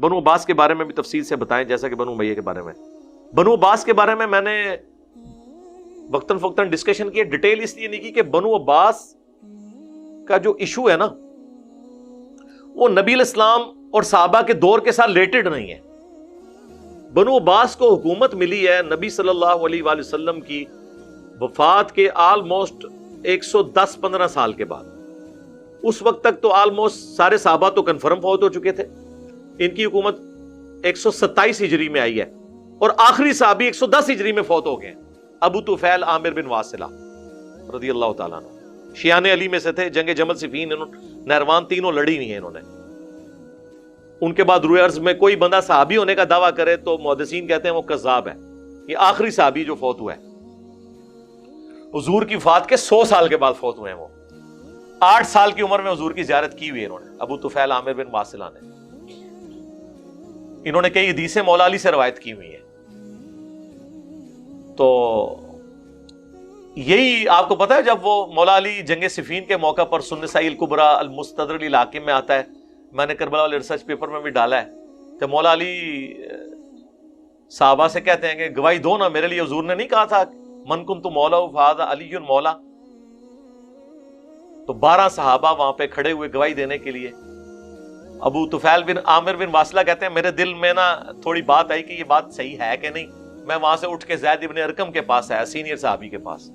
بنو عباس کے بارے میں بھی تفصیل سے بتائیں جیسا کہ بنو امیہ کے بارے میں. بنو عباس کے بارے میں نے وقتاً فوقتاً ڈسکشن کی، ڈیٹیل اس لیے نہیں کی کہ بنو عباس کا جو ایشو ہے نا وہ نبی الاسلام اور صحابہ کے دور کے ساتھ ریلیٹڈ نہیں ہے. بنو عباس کو حکومت ملی ہے نبی صلی اللہ علیہ وآلہ وسلم کی وفات کے آلموسٹ 110-15 سال کے بعد. اس وقت تک تو آلموسٹ سارے صحابہ تو کنفرم فوت ہو چکے تھے. ان کی حکومت 127 ہجری میں آئی ہے اور آخری صحابی 110 ہجری میں فوت ہو گئے. ابو طفیل عامر بن واصلہ رضی اللہ تعالیٰ عنہ شیعان علی میں سے تھے. جنگ جمل صفین نہروان تینوں لڑی ہوئی ہیں انہوں نے. ان کے بعد روئے ارض میں کوئی بندہ صحابی ہونے کا دعویٰ کرے تو محدثین کہتے ہیں وہ کذاب ہے. یہ آخری صحابی جو فوت ہوا ہے حضور کی وفات کے 100 سال کے بعد فوت ہوئے ہیں. وہ 8 سال کی عمر میں حضور کی زیارت کی ہوئی ہے انہوں نے. ابو طفیل عامر بن واصلہ نے انہوں نے کئی حدیثیں مولا علی سے روایت کی ہوئی ہیں. تو یہی آپ کو پتا ہے جب وہ مولا علی جنگ صفین کے موقع پر سنن نسائی الکبریٰ المستدرک للحاکم میں آتا ہے، میں نے کربلا والے ریسرچ پیپر میں بھی ڈالا ہے، کہ مولا علی صحابہ سے کہتے ہیں کہ گواہی دو نا میرے لیے. حضور نے نہیں کہا تھا من کنت مولا فہذا علی مولا؟ تو 12 صحابہ وہاں پہ کھڑے ہوئے گواہی دینے کے لیے. ابو طفیل بن عامر بن واصلہ کہتے ہیں میرے دل میں نا تھوڑی بات آئی کہ یہ بات صحیح ہے کہ نہیں. میں وہاں سے اٹھ کے زید ابن ارقم کے پاس آیا، سینئر صحابی کے پاس.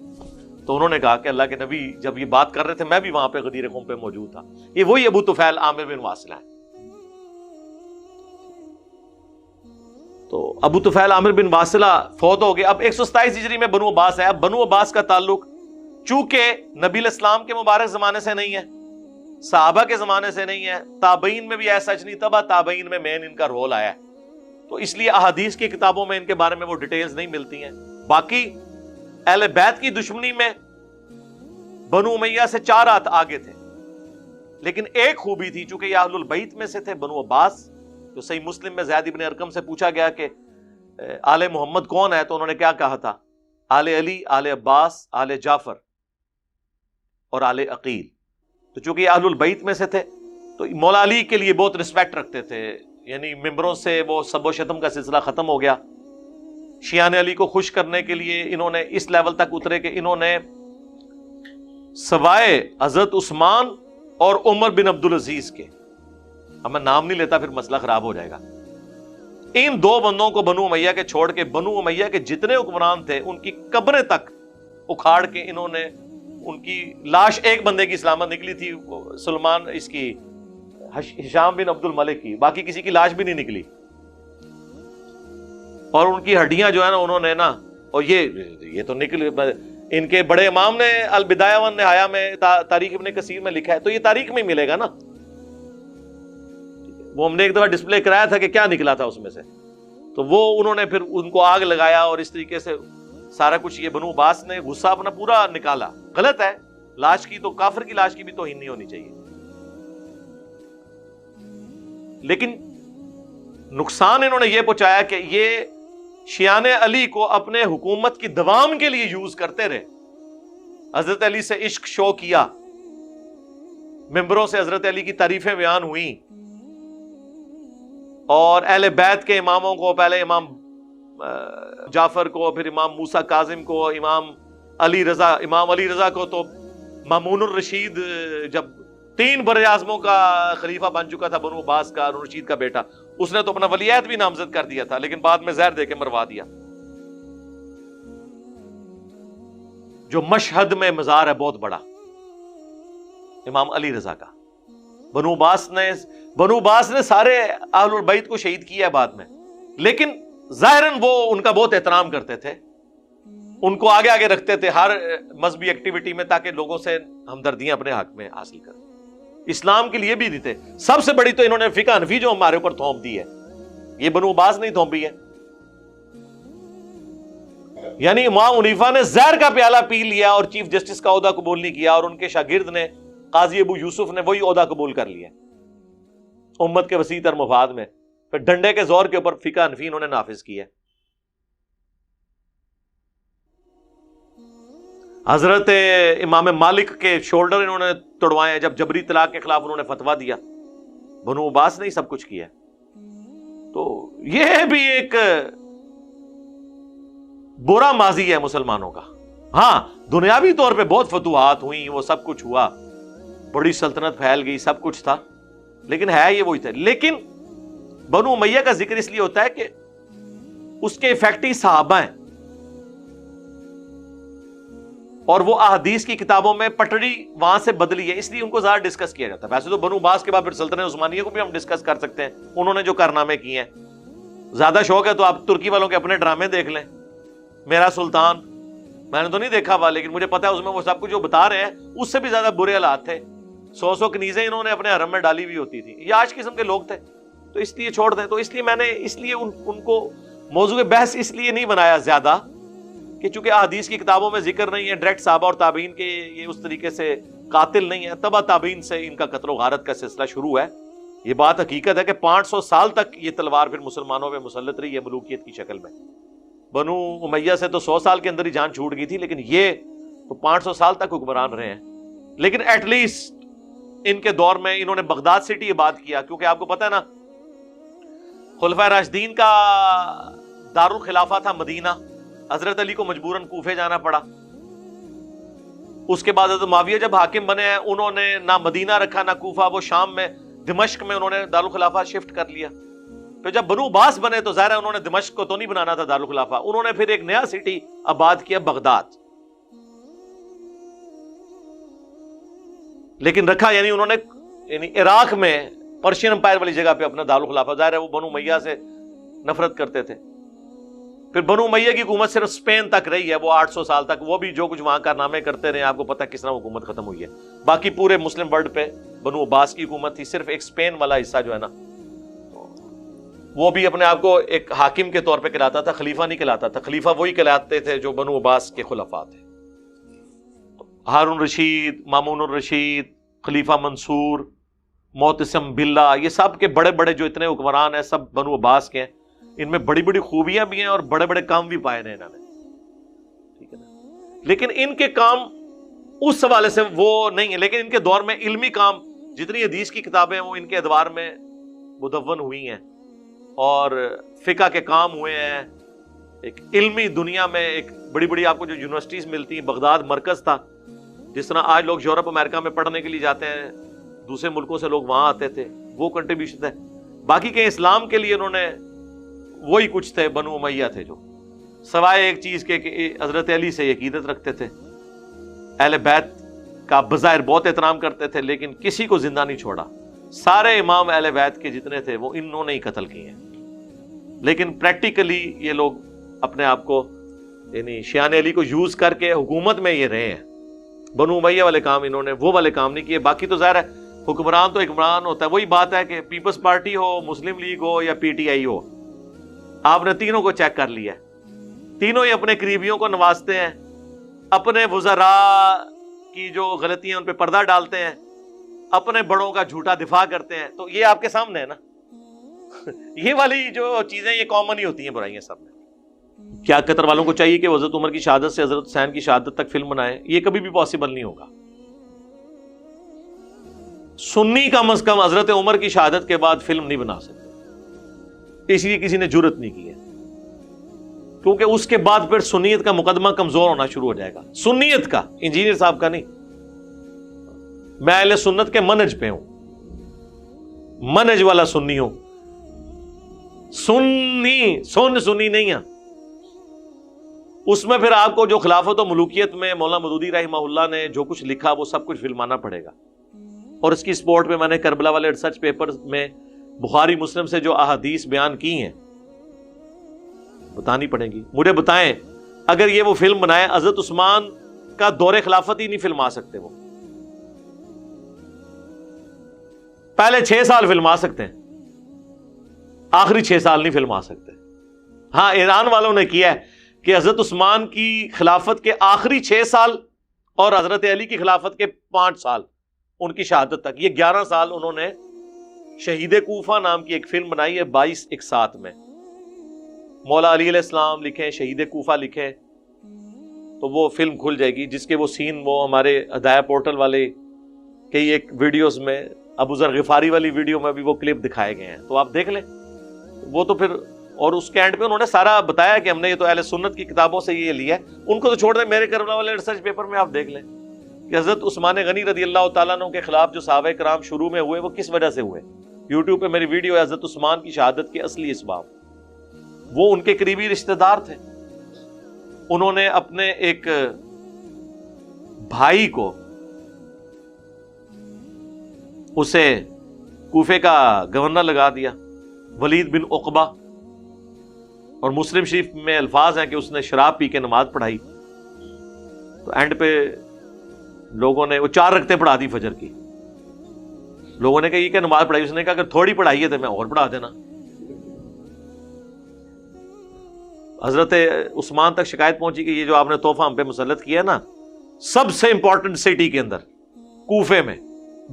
تو انہوں نے کہا کہ اللہ کے نبی جب یہ بات کر رہے تھے میں بھی وہاں پہ غدیر قوم پہ موجود تھا. یہ وہی ابو طفیل عامر بن واصلہ ہے. تو ابو طفیل عامر بن واصلہ فوت ہو گئے. اب 127 ہجری میں بنو عباس ہے. اب بنو عباس کا تعلق چونکہ نبی الاسلام کے مبارک زمانے سے نہیں ہے، صحابہ کے زمانے سے نہیں ہے، تابعین میں بھی ایسا سچ نہیں، تبا تابعین میں مین ان کا رول آیا ہے. تو اس لیے احادیث کی کتابوں میں ان کے بارے میں وہ ڈیٹیلز نہیں ملتی ہیں. باقی اہل بیت کی دشمنی میں بنو امیہ سے 4 ہاتھ آگے تھے. لیکن ایک خوبی تھی، چونکہ یہ اہل البیت میں سے تھے بنو عباس. جو صحیح مسلم میں زید ابن ارقم سے پوچھا گیا کہ آل محمد کون ہے، تو انہوں نے کیا کہا تھا؟ آل علی، آل عباس، آل جعفر اور آل عقیل. تو چونکہ یہ اہل البیت میں سے تھے تو مولا علی کے لیے بہت رسپیکٹ رکھتے تھے. یعنی ممبروں سے وہ سب و شتم کا سلسلہ ختم ہو گیا. شیعان علی کو خوش کرنے کے لیے انہوں نے اس لیول تک اترے کہ انہوں نے سوائے حضرت عثمان اور عمر بن عبدالعزیز کے، اب میں نام نہیں لیتا پھر مسئلہ خراب ہو جائے گا، ان 2 بندوں کو بنو امیہ کے چھوڑ کے بنو امیہ کے جتنے حکمران تھے ان کی قبریں تک اکھاڑ کے انہوں نے ان کی لاش، ایک بندے کی سلامت نکلی تھی سلمان اس کی ہشام بن عبد الملک کی، باقی کسی کی لاش بھی نہیں نکلی. اور ان کی ہڈیاں جو ہے نا انہوں نے نا، اور یہ تو نکل، ان کے بڑے امام نے البدایہ والنہایہ میں تاریخ ابن کثیر میں لکھا ہے، تو یہ تاریخ میں ملے گا نا. وہ ہم نے ایک دفعہ ڈسپلے کرایا تھا کہ کیا نکلا تھا اس میں سے. تو وہ انہوں نے پھر ان کو آگ لگایا اور اس طریقے سے سارا کچھ. یہ بنو عباس نے غصہ اپنا پورا نکالا. غلط ہے، لاش کی تو کافر کی لاش کی بھی توہین نہیں ہونی چاہیے. لیکن نقصان انہوں نے یہ پہنچایا کہ یہ شیعان علی کو اپنے حکومت کی دوام کے لیے یوز کرتے رہے. حضرت علی سے عشق شو کیا، ممبروں سے حضرت علی کی تعریفیں بیان ہوئیں، اور اہل بیت کے اماموں کو، پہلے امام جعفر کو، پھر امام موسیٰ کاظم کو، امام علی رضا کو، تو مامون الرشید جب 3 بر اعظموں کا خلیفہ بن چکا تھا بنو عباس کا، ہارون الرشید کا بیٹا، اس نے تو اپنا ولی عہد بھی نامزد کر دیا تھا، لیکن بعد میں زہر دے کے مروا دیا. جو مشہد میں مزار ہے بہت بڑا امام علی رضا کا، بنو عباس نے سارے اہل البیت کو شہید کیا ہے بعد میں، لیکن ظاہراً وہ ان کا بہت احترام کرتے تھے، ان کو آگے آگے رکھتے تھے ہر مذہبی ایکٹیویٹی میں، تاکہ لوگوں سے ہمدردیاں اپنے حق میں حاصل کریں. اسلام کے لیے بھی نہیں تھے. سب سے بڑی تو انہوں نے فقہ حنفی جو ہمارے اوپر تھوپ دی ہے، یہ بنو عباس نہیں تھوپی ہے. یعنی امام حنیفہ نے زہر کا پیالہ پی لیا اور چیف جسٹس کا عہدہ قبول نہیں کیا، اور ان کے شاگرد نے قاضی ابو یوسف نے وہی عہدہ قبول کر لیا امت کے وسیع تر مفاد میں. پھر ڈنڈے کے زور کے اوپر فقہ حنفی انہوں نے نافذ کیا. حضرت امام مالک کے شولڈر انہوں نے توڑوائے ہیں جب جبری طلاق کے خلاف انہوں نے فتویٰ دیا. بنو عباس نے ہی سب کچھ کیا. تو یہ بھی ایک برا ماضی ہے مسلمانوں کا. ہاں دنیاوی طور پہ بہت فتوحات ہوئی, وہ سب کچھ ہوا, بڑی سلطنت پھیل گئی, سب کچھ تھا, لیکن ہے یہ وہی تھا. لیکن بنو امیہ کا ذکر اس لیے ہوتا ہے کہ اس کے افیکٹی صحابہ ہیں, اور وہ احادیث کی کتابوں میں پٹڑی وہاں سے بدلی ہے, اس لیے ان کو زیادہ ڈسکس کیا جاتا ہے. ویسے تو بنو عباس کے بعد پھر سلطنت عثمانیہ کو بھی ہم ڈسکس کر سکتے ہیں, انہوں نے جو کارنامے کیے ہیں. زیادہ شوق ہے تو آپ ترکی والوں کے اپنے ڈرامے دیکھ لیں, میرا سلطان, میں نے تو نہیں دیکھا ہوا لیکن مجھے پتا ہے اس میں وہ سب کچھ جو بتا رہے ہیں اس سے بھی زیادہ برے حالات تھے. 100 کنیزیں انہوں نے اپنے حرم میں ڈالی ہوئی ہوتی تھی. یہ آج قسم کے لوگ تھے, تو اس لیے چھوڑ دیں. تو اس لیے میں نے ان کو موضوع بحث اس لیے نہیں بنایا زیادہ کہ چونکہ احادیث کی کتابوں میں ذکر نہیں ہے, ڈائریکٹ صحابہ اور تابعین کے یہ اس طریقے سے قاتل نہیں ہے, تبع تابعین سے ان کا قتل و غارت کا سلسلہ شروع ہے. یہ بات حقیقت ہے کہ 500 سال تک یہ تلوار پھر مسلمانوں پہ مسلط رہی ہے ملوکیت کی شکل میں. بنو امیہ سے تو 100 سال کے اندر ہی جان چھوٹ گئی تھی, لیکن یہ تو 500 سال تک حکمران رہے ہیں. لیکن ایٹ لیسٹ ان کے دور میں انہوں نے بغداد سٹی آباد کیا, کیونکہ آپ کو پتا ہے نا خلفائے راشدین کا دارالخلافہ تھا مدینہ, حضرت علی کو مجبوراً کوفے جانا پڑا. اس کے بعد حضرت معاویہ جب حاکم بنے ہیں انہوں نے نہ مدینہ رکھا نہ کوفہ, وہ شام میں دمشق میں انہوں نے دارالخلافہ شفٹ کر لیا. پھر جب بنو عباس بنے تو ظاہر ہے انہوں نے دمشق کو تو نہیں بنانا تھا دارالخلافہ, انہوں نے پھر ایک نیا سٹی آباد کیا بغداد, لیکن رکھا یعنی انہوں نے عراق میں پرشین امپائر والی جگہ پہ اپنا دارالخلافہ. ظاہر ہے وہ بنو امیہ سے نفرت کرتے تھے. پھر بنو امیہ کی حکومت صرف اسپین تک رہی ہے, وہ 800 سال تک, وہ بھی جو کچھ وہاں کارنامے کرتے رہے. آپ کو پتہ کس طرح حکومت ختم ہوئی ہے. باقی پورے مسلم ورلڈ پہ بنو عباس کی حکومت تھی, صرف ایک اسپین والا حصہ جو ہے نا وہ بھی اپنے آپ کو ایک حاکم کے طور پہ کہلاتا تھا, خلیفہ نہیں کہلاتا تھا. خلیفہ وہی کہلاتے تھے جو بنو عباس کے خلفاء تھے. ہارون رشید, مامون الرشید, خلیفہ منصور, معتصم باللہ, یہ سب کے بڑے بڑے جو اتنے حکمران ہیں سب بنو عباس کے ہیں. ان میں بڑی بڑی خوبیاں بھی ہیں اور بڑے بڑے کام بھی پائے ہیں انہوں نے, ٹھیک ہے نا. لیکن ان کے کام اس حوالے سے وہ نہیں ہے, لیکن ان کے دور میں علمی کام, جتنی حدیث کی کتابیں ہیں وہ ان کے ادوار میں مدون ہوئی ہیں, اور فقہ کے کام ہوئے ہیں. ایک علمی دنیا میں ایک بڑی بڑی آپ کو جو یونیورسٹیز ملتی ہیں, بغداد مرکز تھا. جس طرح آج لوگ یورپ امریکہ میں پڑھنے کے لیے جاتے ہیں, دوسرے ملکوں سے لوگ وہاں آتے تھے, وہ کنٹریبیوشن ہے. باقی کے اسلام کے لیے انہوں نے وہی کچھ تھے, بنو امیہ تھے جو سوائے ایک چیز کے کہ حضرت علی سے عقیدت رکھتے تھے, اہل بیت کا بظاہر بہت احترام کرتے تھے, لیکن کسی کو زندہ نہیں چھوڑا. سارے امام اہل بیت کے جتنے تھے وہ انہوں نے ہی قتل کیے ہیں. لیکن پریکٹیکلی یہ لوگ اپنے آپ کو یعنی شیان علی کو یوز کر کے حکومت میں یہ رہے ہیں. بنو امیہ والے کام انہوں نے وہ والے کام نہیں کیے. باقی تو ظاہر ہے حکمران تو حکمران ہوتا ہے. وہی بات ہے کہ پیپلز پارٹی ہو, مسلم لیگ ہو یا پی ٹی آئی ہو, آپ نے تینوں کو چیک کر لیا, تینوں ہی اپنے قریبیوں کو نوازتے ہیں, اپنے وزراء کی جو غلطیاں ان پہ پردہ ڈالتے ہیں, اپنے بڑوں کا جھوٹا دفاع کرتے ہیں. تو یہ آپ کے سامنے ہے نا. یہ والی جو چیزیں یہ کامن ہی ہوتی ہیں برائیاں سب میں. کیا قطر والوں کو چاہیے کہ حضرت عمر کی شہادت سے حضرت حسین کی شہادت تک فلم بنائے؟ یہ کبھی بھی پاسبل نہیں ہوگا. سنی کم از کم حضرت عمر کی شہادت کے بعد فلم نہیں بنا سکتے, اس لیے کسی نے جرت نہیں کی ہے, کیونکہ اس کے بعد پھر سنیت کا مقدمہ کمزور ہونا شروع ہو جائے گا. سنیت کا, انجینئر صاحب کا نہیں. میں اہل سنت کے منہج پہ ہوں, منہج والا سنی ہوں. سنی نہیں ہے. اس میں پھر آپ کو جو خلافت و ملوکیت میں مولانا مودودی رحمہ اللہ نے جو کچھ لکھا وہ سب کچھ فلمانا پڑے گا. اور اس کی سپورٹ میں میں نے کربلا والے ریسرچ پیپر میں بخاری مسلم سے جو احادیث بیان کی ہیں بتانی پڑیں گی. مجھے بتائیں اگر یہ وہ فلم بنائے, حضرت عثمان کا دور خلافت ہی نہیں فلما سکتے, وہ پہلے 6 سال فلما سکتے ہیں, آخری 6 سال نہیں فلما سکتے. ہاں ایران والوں نے کیا ہے کہ حضرت عثمان کی خلافت کے آخری 6 سال اور حضرت علی کی خلافت کے 5 سال ان کی شہادت تک, یہ 11 سال انہوں نے شہید کوفہ نام کی ایک فلم بنائی ہے 22/1 میں. مولا علی علیہ السلام لکھیں, شہید کوفہ لکھیں تو وہ فلم کھل جائے گی, جس کے وہ سین وہ ہمارے ہدایہ پورٹل والے کئی ایک ویڈیوز میں, ابو ذر غفاری والی ویڈیو میں بھی وہ کلپ دکھائے گئے ہیں, تو آپ دیکھ لیں. وہ تو پھر، اور اس کے اینڈ پہ انہوں نے سارا بتایا کہ ہم نے یہ تو اہل سنت کی کتابوں سے یہ لیا ہے. ان کو تو چھوڑ دیں، میرے کربلا والے ریسرچ پیپر میں آپ دیکھ لیں کہ حضرت عثمان غنی رضی اللہ تعالیٰ عنہ کے خلاف جو صحابہ کرام شروع میں ہوئے وہ کس وجہ سے ہوئے. یوٹیوب پہ میری ویڈیو ہے حضرت عثمان کی شہادت کے اصلی اسباب. وہ ان کے قریبی رشتہ دار تھے، انہوں نے اپنے ایک بھائی کو، اسے کوفے کا گورنر لگا دیا، ولید بن عقبہ، اور مسلم شریف میں الفاظ ہیں کہ اس نے شراب پی کے نماز پڑھائی. تو اینڈ پہ لوگوں نے، وہ 4 رکعتیں پڑھا دی فجر کی. لوگوں نے کہا یہ کیا نماز پڑھائی؟ اس نے کہا اگر تھوڑی پڑھائی ہے تو میں اور پڑھا دینا. حضرت عثمان تک شکایت پہنچی کہ یہ جو آپ نے تحفہ ہم پہ مسلط کیا ہے نا، سب سے امپورٹنٹ سٹی کے اندر کوفے میں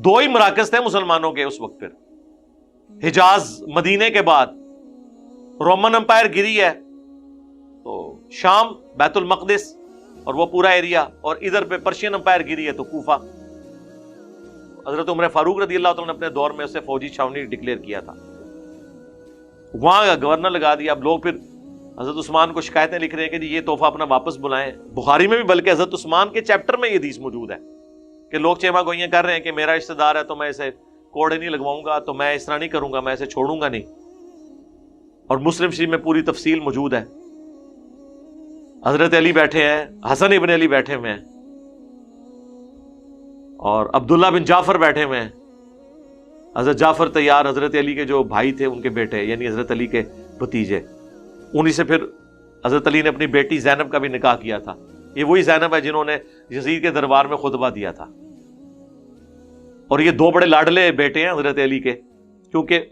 2 ہی مراکز تھے مسلمانوں کے اس وقت. پھر حجاز مدینے کے بعد رومن امپائر گری ہے تو شام بیت المقدس اور وہ پورا ایریا، اور ادھر پہ پرشین امپائر گری ہے تو کوفہ. حضرت عمر فاروق رضی اللہ تعالیٰ نے اپنے دور میں اسے فوجی چھاونی ڈکلیئر کیا تھا، وہاں کا گورنر لگا دیا. اب لوگ پھر حضرت عثمان کو شکایتیں لکھ رہے ہیں کہ جی یہ تحفہ اپنا واپس بلائیں. بخاری میں بھی بلکہ حضرت عثمان کے چیپٹر میں یہ حدیث موجود ہے کہ لوگ چیما گوئیاں کر رہے ہیں کہ میرا رشتہ دار ہے تو میں اسے کوڑے نہیں لگواؤں گا، تو میں اس طرح نہیں کروں گا، میں اسے چھوڑوں گا نہیں. اور مسلم شریف میں پوری تفصیل موجود ہے. حضرت علی بیٹھے ہیں، حسن ابن علی بیٹھے ہوئے ہیں، اور عبداللہ بن جعفر بیٹھے ہوئے ہیں. حضرت جعفر طیار حضرت علی کے جو بھائی تھے ان کے بیٹے، یعنی حضرت علی کے بھتیجے. انہی سے پھر حضرت علی نے اپنی بیٹی زینب کا بھی نکاح کیا تھا. یہ وہی زینب ہے جنہوں نے یزید کے دربار میں خطبہ دیا تھا. اور یہ 2 بڑے لاڈلے بیٹے ہیں حضرت علی کے، کیونکہ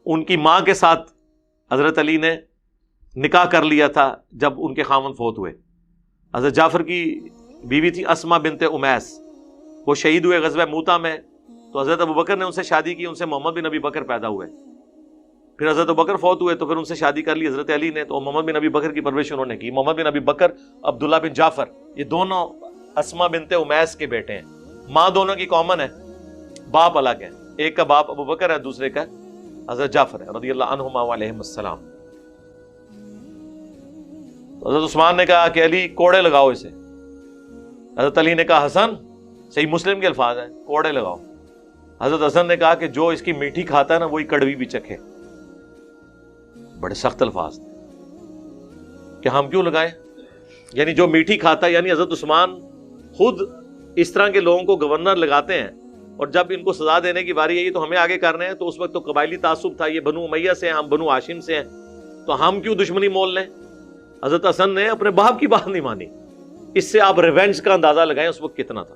ان کی ماں کے ساتھ حضرت علی نے نکاح کر لیا تھا جب ان کے خاوند فوت ہوئے. حضرت جعفر کی بیوی تھی اسما بنت امیس، وہ شہید ہوئے غزوہ موتا میں. تو حضرت ابوبکر نے ان سے شادی کی، ان سے محمد بن ابی بکر پیدا ہوئے. پھر حضرت ابوبکر فوت ہوئے تو پھر ان سے شادی کر لی حضرت علی نے، تو محمد بن ابی بکر کی پرورش انہوں نے کی. محمد بن ابی بکر، عبداللہ بن جعفر، یہ دونوں اسما بنت امیس کے بیٹے ہیں. ماں دونوں کی کامن ہے، باپ الگ ہے. ایک کا باپ ابوبکر ہے، دوسرے کا حضرت جعفر ہے رضی اللہ عنہما وعلیہم السلام. حضرت عثمان نے کہا کہ علی کوڑے لگاؤ اسے. حضرت علی نے کہا حسن، صحیح مسلم کے الفاظ ہیں، کوڑے لگاؤ. حضرت حسن نے کہا کہ جو اس کی میٹھی کھاتا ہے نا وہی کڑوی بھی چکھے. بڑے سخت الفاظ تھے کہ ہم کیوں لگائیں، یعنی جو میٹھی کھاتا ہے. یعنی حضرت عثمان خود اس طرح کے لوگوں کو گورنر لگاتے ہیں، اور جب ان کو سزا دینے کی باری آئی تو ہمیں آگے کرنے ہیں. تو اس وقت تو قبائلی تعصب تھا، یہ بنو امیہ سے ہیں، ہم بنو ہاشم سے ہیں، تو ہم کیوں دشمنی مول لیں. حضرت حسن نے اپنے باپ کی بات نہیں مانی. اس سے آپ ریونج کا اندازہ لگائیں اس وقت کتنا تھا.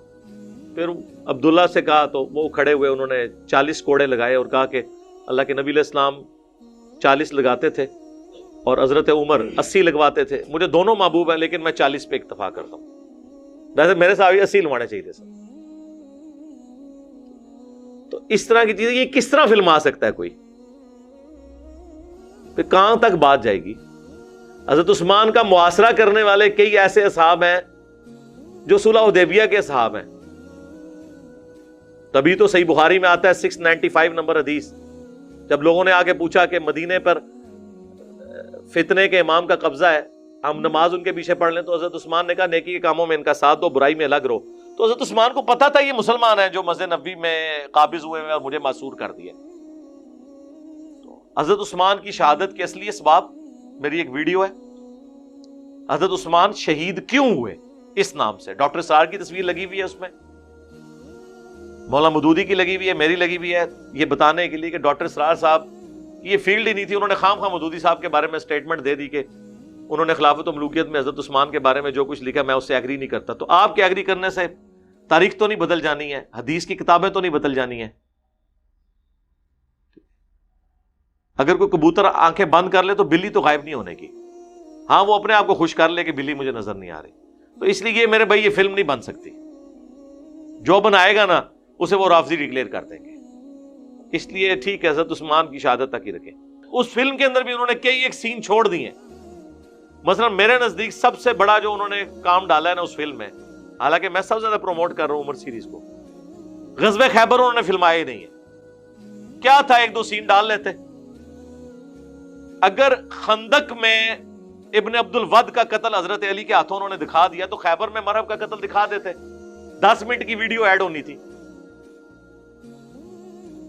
پھر عبداللہ سے کہا تو وہ کھڑے ہوئے، انہوں نے 40 کوڑے لگائے اور کہا کہ اللہ کے نبی علیہ السلام 40 لگاتے تھے اور حضرت عمر 80 لگواتے تھے. مجھے دونوں محبوب ہیں لیکن میں 40 پہ اکتفا کرتا ہوں. ویسے میرے صاحب 80 لگوانے چاہیے تھے سب. تو اس طرح کی چیزیں یہ کس طرح فلما سکتا ہے کوئی؟ پھر کہاں تک بات جائے گی؟ حضرت عثمان کا محاصرہ کرنے والے کئی ایسے اصحاب ہیں جو صلح حدیبیہ کے اصحاب ہیں. تبھی تو صحیح بخاری میں آتا ہے 695 نمبر حدیث، جب لوگوں نے آگے پوچھا کہ مدینے پر فتنے کے امام کا قبضہ ہے، ہم نماز ان کے پیچھے پڑھ لیں، تو حضرت عثمان نے کہا نیکی کے کاموں میں ان کا ساتھ دو، برائی میں الگ رہو. تو حضرت عثمان کو پتا تھا یہ مسلمان ہیں جو مسجد نبوی میں قابض ہوئے ہیں اور مجھے معصور کر دیا. تو حضرت عثمان کی شہادت کے اصلی اسباب میری ایک ویڈیو ہے، حضرت عثمان شہید کیوں ہوئے اس نام سے. ڈاکٹر سار کی تصویر لگی ہوئی ہے اس میں، مولانا مودودی کی لگی ہوئی ہے، میری لگی ہوئی ہے، یہ بتانے کے لیے کہ ڈاکٹر سرار صاحب یہ فیلڈ ہی نہیں تھی. انہوں نے خام خواہ مودودی صاحب کے بارے میں سٹیٹمنٹ دے دی کہ انہوں نے خلافت و ملوکیت میں حضرت عثمان کے بارے میں جو کچھ لکھا میں اس سے ایگری نہیں کرتا. تو آپ کے ایگری کرنے سے تاریخ تو نہیں بدل جانی ہے، حدیث کی کتابیں تو نہیں بدل جانی ہیں. اگر کوئی کبوتر آنکھیں بند کر لے تو بلی تو غائب نہیں ہونے کی. ہاں وہ اپنے آپ کو خوش کر لے کہ بلی مجھے نظر نہیں آ رہی. تو اس لیے میرے بھائی یہ فلم نہیں بن سکتی. جو بنائے گا نا اسے وہ رافضی ڈکلیئر کر دیں گے. اس لیے ٹھیک ہے حضرت عثمان کی شہادت تک ہی رکھیں. اس فلم کے اندر بھی انہوں نے کئی ایک سین چھوڑ دیے. مثلا میرے نزدیک سب سے بڑا جو انہوں نے کام ڈالا ہے نا اس فلم میں، حالانکہ میں سب سے زیادہ پروموٹ کر رہا ہوں عمر سیریز کو، غزوہ خیبر انہوں نے فلمایا ہی نہیں ہے. کیا تھا، ایک دو سین ڈال لیتے. اگر خندق میں ابن عبد الود کا قتل حضرت علی کے ہاتھوں انہوں نے دکھا دیا تو خیبر میں مرہب کا قتل دکھا دیتے، 10 منٹ کی ویڈیو ایڈ ہونی تھی.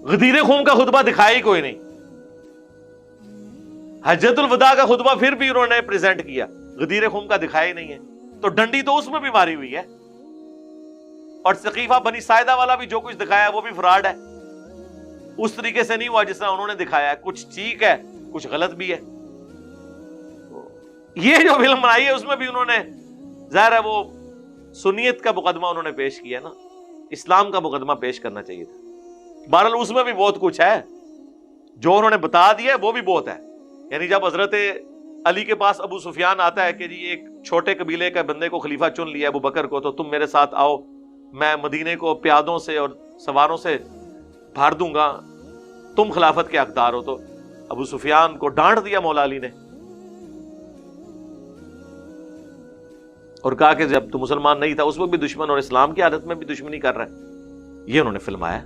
غدیر خم کا خطبہ دکھایا ہی کوئی نہیں. حجۃ الوداع کا خطبہ پھر بھی انہوں نے پریزنٹ کیا، غدیر خم کا دکھایا ہی نہیں ہے. تو ڈنڈی تو اس میں بھی ماری ہوئی ہے. اور سقیفہ بنی ساعدہ والا بھی جو کچھ دکھایا ہے وہ بھی فراڈ ہے، اس طریقے سے نہیں ہوا جس طرح انہوں نے دکھایا ہے. کچھ ٹھیک ہے، کچھ غلط بھی ہے. یہ جو فلم بنائی ہے اس میں بھی انہوں نے ظاہر ہے وہ سنیت کا مقدمہ انہوں نے پیش کیا نا، اسلام کا مقدمہ پیش کرنا چاہیے تھا. بہرحال اس میں بھی بہت کچھ ہے، جو انہوں نے بتا دیا وہ بھی بہت ہے. یعنی جب حضرت علی کے پاس ابو سفیان آتا ہے کہ جی ایک چھوٹے قبیلے کا بندے کو خلیفہ چن لیا ابو بکر کو، تو تم میرے ساتھ آؤ، میں مدینے کو پیادوں سے اور سواروں سے بھار دوں گا، تم خلافت کے حقدار ہو. تو ابو سفیان کو ڈانٹ دیا مولا علی نے اور کہا کہ جب تو مسلمان نہیں تھا اس وقت بھی دشمن اور اسلام کی حالت میں بھی دشمنی کر رہا ہے. یہ انہوں نے فلمایا.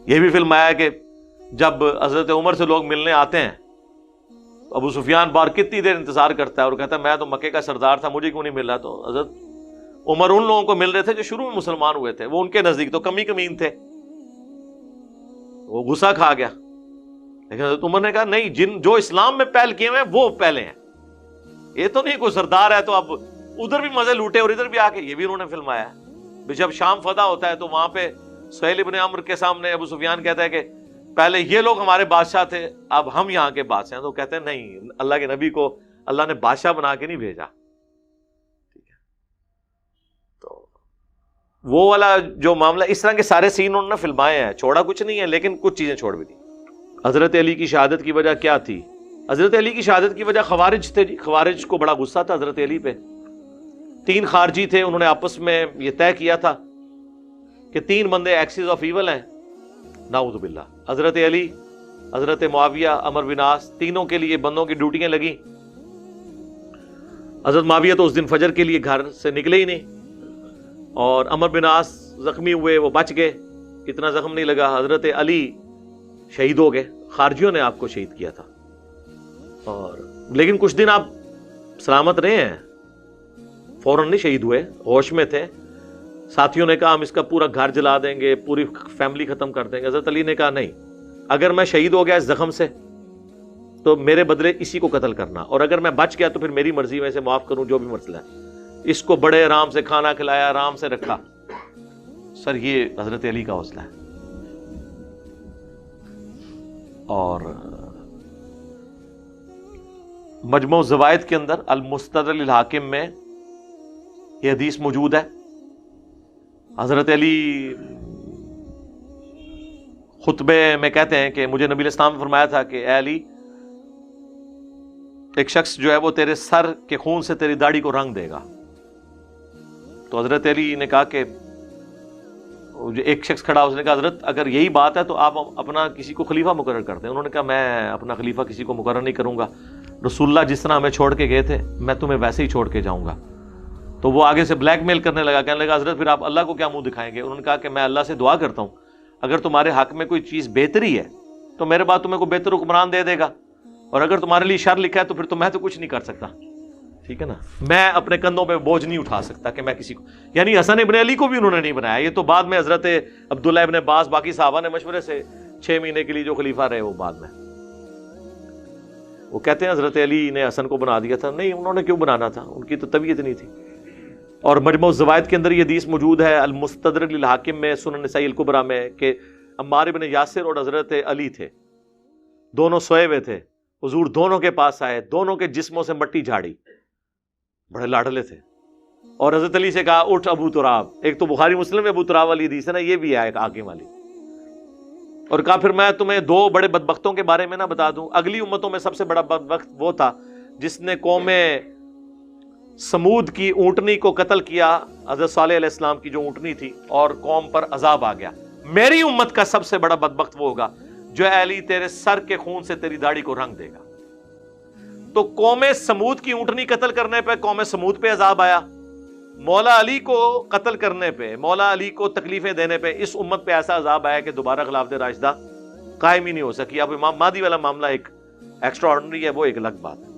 یہ بھی فلمایا کہ جب حضرت عمر سے لوگ ملنے آتے ہیں تو ابو سفیان بار کتنی دیر انتظار کرتا ہے اور کہتا ہے میں تو مکے کا سردار تھا، مجھے کیوں نہیں مل رہا. تو حضرت عمر ان لوگوں کو مل رہے تھے جو شروع میں مسلمان ہوئے تھے، وہ ان کے نزدیک تو کمی کمین تھے. وہ غصہ کھا گیا. لیکن حضرت عمر نے کہا نہیں، جو اسلام میں پہل کیے ہوئے ہیں وہ پہلے ہیں، یہ تو نہیں کوئی سردار ہے تو اب ادھر بھی مزے لوٹے اور ادھر بھی آ کے. یہ بھی انہوں نے فلمایا. جب شام فتح ہوتا ہے تو وہاں پہ سہیل ابن عمرو کے سامنے ابو سفیان کہتا ہے کہ پہلے یہ لوگ ہمارے بادشاہ تھے، اب ہم یہاں کے بادشاہ ہیں. تو کہتے ہیں نہیں، اللہ کے نبی کو اللہ نے بادشاہ بنا کے نہیں بھیجا. ٹھیک ہے، تو وہ والا جو معاملہ، اس طرح کے سارے سین انہوں نے فلمائے ہیں، چھوڑا کچھ نہیں ہے، لیکن کچھ چیزیں چھوڑ بھی دی. حضرت علی کی شہادت کی وجہ کیا تھی؟ حضرت علی کی شہادت کی وجہ خوارج تھے. خوارج کو بڑا غصہ تھا حضرت علی پہ. 3 خارجی تھے، انہوں نے آپس میں یہ طے کیا تھا کہ 3 بندے ایکسز آف ایول ہیں، نعوذ باللہ. حضرت علی، حضرت معاویہ، عمر بن عاص، تینوں کے لیے بندوں کی ڈیوٹیاں لگیں. حضرت معاویہ تو اس دن فجر کے لیے گھر سے نکلے ہی نہیں، اور عمر بن عاص زخمی ہوئے، وہ بچ گئے، اتنا زخم نہیں لگا. حضرت علی شہید ہو گئے، خارجیوں نے آپ کو شہید کیا تھا. اور لیکن کچھ دن آپ سلامت رہے ہیں، فوراً نہیں شہید ہوئے، ہوش میں تھے. ساتھیوں نے کہا ہم اس کا پورا گھر جلا دیں گے، پوری فیملی ختم کر دیں گے. حضرت علی نے کہا نہیں، اگر میں شہید ہو گیا اس زخم سے تو میرے بدلے اسی کو قتل کرنا، اور اگر میں بچ گیا تو پھر میری مرضی، میں اسے معاف کروں جو بھی مسئلہ ہے. اس کو بڑے آرام سے کھانا کھلایا، آرام سے رکھا. سر یہ حضرت علی کا حوصلہ ہے. اور مجموع الزوائد کے اندر المستدرک للحاکم میں یہ حدیث موجود ہے. حضرت علی خطبے میں کہتے ہیں کہ مجھے نبی الاسلام نے فرمایا تھا کہ اے علی، ایک شخص جو ہے وہ تیرے سر کے خون سے تیری داڑھی کو رنگ دے گا. تو حضرت علی نے کہا کہ ایک شخص کھڑا، اس نے کہا حضرت اگر یہی بات ہے تو آپ اپنا کسی کو خلیفہ مقرر کر دیں. انہوں نے کہا میں اپنا خلیفہ کسی کو مقرر نہیں کروں گا، رسول اللہ جس طرح ہمیں چھوڑ کے گئے تھے میں تمہیں ویسے ہی چھوڑ کے جاؤں گا. تو وہ آگے سے بلیک میل کرنے لگا، کہنے لگا حضرت پھر آپ اللہ کو کیا منہ دکھائیں گے؟ انہوں نے کہا کہ میں اللہ سے دعا کرتا ہوں اگر تمہارے حق میں کوئی چیز بہتری ہے تو میرے بعد تمہیں کوئی بہتر حکمران دے دے گا، اور اگر تمہارے لیے شر لکھا ہے تو پھر تو میں تو کچھ نہیں کر سکتا. ٹھیک ہے نا، میں اپنے کندھوں پہ بوجھ نہیں اٹھا سکتا کہ میں کسی کو، یعنی حسن ابن علی کو بھی انہوں نے نہیں بنایا. یہ تو بعد میں حضرت عبداللہ ابن عباس باقی صحابہ نے مشورے سے 6 مہینے کے لیے جو خلیفہ رہے وہ بعد میں، وہ کہتے ہیں حضرت علی نے حسن کو بنا دیا تھا. نہیں، انہوں نے کیوں بنانا تھا، ان کی تو طبیعت نہیں تھی. اور مجموع الزوائد کے اندر یہ حدیث موجود ہے المستدرک للحاکم میں، سنن نسائی الکبریٰ میں، کہ عمار بن یاسر اور حضرت علی تھے، دونوں سوئے ہوئے تھے. حضور دونوں کے پاس آئے، دونوں کے جسموں سے مٹی جھاڑی، بڑے لاڈلے تھے. اور حضرت علی سے کہا اٹھ ابو تراب. ایک تو بخاری مسلم میں ابو تراب والی حدیث ہے نا، یہ بھی ہے ایک آگے والی. اور کہا پھر میں تمہیں 2 بڑے بدبختوں کے بارے میں نہ بتا دوں؟ اگلی امتوں میں سب سے بڑا بدبخت وہ تھا جس نے قوم سمود کی اونٹنی کو قتل کیا، حضرت صالح علیہ السلام کی جو اونٹنی تھی، اور قوم پر عذاب آ گیا. میری امت کا سب سے بڑا بدبخت وہ ہوگا جو اے علی تیرے سر کے خون سے تیری داڑھی کو رنگ دے گا. تو قوم سمود کی اونٹنی قتل کرنے پہ قوم سمود پہ عذاب آیا، مولا علی کو قتل کرنے پہ، مولا علی کو تکلیفیں دینے پہ اس امت پہ ایسا عذاب آیا کہ دوبارہ خلافت راشدہ قائم ہی نہیں ہو سکی. اب امام مہدی والا معاملہ ایک ایکسٹرا آرڈنری ہے وہ ایک الگ بات ہے.